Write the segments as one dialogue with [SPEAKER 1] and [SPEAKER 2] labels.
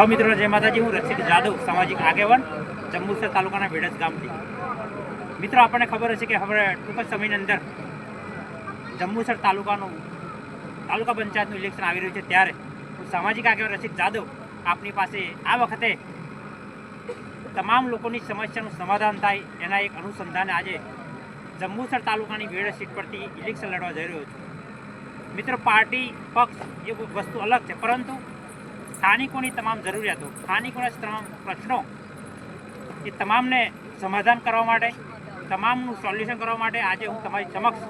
[SPEAKER 1] સૌ મિત્રો જય માતાજી। હું રસિક જાદવ, સામાજિક આગેવાન, જંબુસર તાલુકાના વેડજ ગામથી। મિત્રો આપણને ખબર હશે કે હવે ટૂંક જ સમયની અંદર જંબુસર તાલુકા પંચાયતનું ઇલેક્શન આવી રહ્યું છે, ત્યારે હું સામાજિક આગેવાન રસિક જાદવ આપની પાસે આ વખતે તમામ લોકોની સમસ્યાનું સમાધાન થાય એના એક અનુસંધાને આજે જંબુસર તાલુકાની વેડજ સીટ પરથી ઇલેક્શન લડવા જઈ રહ્યો છું। મિત્રો પાર્ટી પક્ષ એ વસ્તુ અલગ છે, પરંતુ સ્થાનિકોની તમામ જરૂરિયાતો, સ્થાનિકોના તમામ પ્રશ્નો એ તમામને સમાધાન કરવા માટે, તમામનું સોલ્યુશન કરવા માટે આજે હું તમારી સમક્ષ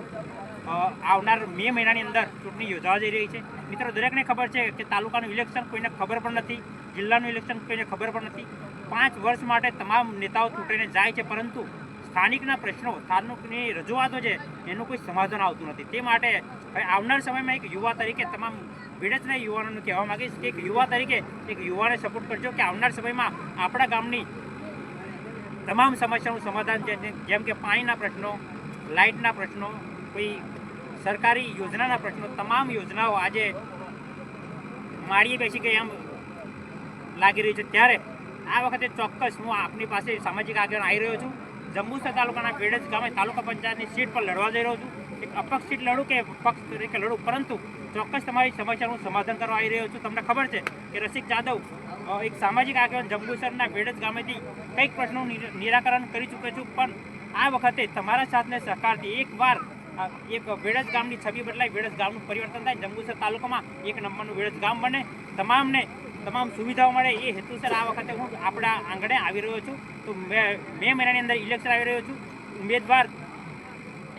[SPEAKER 1] આવનાર મે મહિનાની અંદર ચૂંટણી યોજાવા જઈ રહી છે। મિત્રો દરેકને ખબર છે કે તાલુકાનું ઇલેક્શન કોઈને ખબર પણ નથી, જિલ્લાનું ઇલેક્શન કોઈને ખબર પણ નથી। 5 વર્ષ માટે તમામ નેતાઓ ચૂંટીને જાય છે, પરંતુ સ્થાનિકના પ્રશ્નો, સ્થાનિકની રજૂઆતો છે એનું કોઈ સમાધાન આવતું નથી। તે માટે હવે આવનાર સમયમાં એક યુવા તરીકે તમામ વેડજના યુવાનોને કહેવા માગીશ કે એક યુવા તરીકે એક યુવાને સપોર્ટ કરજો કે આવનાર સમયમાં આપણા ગામની તમામ સમસ્યાનું સમાધાન છે, જેમ કે પાણીના પ્રશ્નો, લાઇટના પ્રશ્નો, કોઈ સરકારી યોજનાના પ્રશ્નો, તમામ યોજનાઓ આજે માળીએ બેસી ગઈ એમ લાગી રહી છે। ત્યારે આ વખતે ચોક્કસ હું આપની પાસે સામાજિક આગેવાન આવી રહ્યો છું। જંબુસર તાલુકાના વેડજ ગામે તાલુકા પંચાયતની સીટ પર લડવા જઈ રહ્યો છું। એક અપક્ષ સીટ લડું કે પક્ષ તરીકે લડું, પરંતુ ચોક્કસ તમારી સમસ્યાનું સમાધાન કરવા આવી રહ્યો છું। તમને ખબર છે કે રસિક જાદવ એક સામાજિક આગેવાન જંબુસરના વેડજ ગામેથી કંઈક પ્રશ્નોનું નિરાકરણ કરી ચૂક્યો છું, પણ આ વખતે તમારા સાથને સહકારથી એકવાર એક વેડજ ગામની છબી બદલાય, વેડજ ગામનું પરિવર્તન થાય, જંબુસર તાલુકામાં એક નંબરનું વેડજ ગામ બને, તમામ સુવિધાઓ મળે, એ હેતુસર આ વખતે હું આપણા આંગણે આવી રહ્યો છું। તો મે મહિનાની અંદર ઇલેક્શન આવી રહ્યો છું।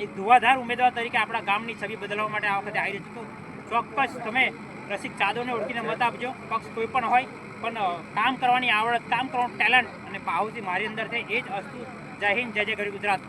[SPEAKER 1] એક ધુવાધાર ઉમેદવાર તરીકે આપણા ગામની છબી બદલવા માટે આ વખતે આવી રહ્યો છું। તો ચોક્કસ તમે રસિક જાદવને ઓળખીને મત આપજો। પક્ષ કોઈ પણ હોય, પણ કામ કરવાની આવડત, કામ કરવાનું ટેલેન્ટ અને ભાવથી મારી અંદર છે, એ જ વસ્તુ। જય હિન્દ, જય જય ગરવી ગુજરાત।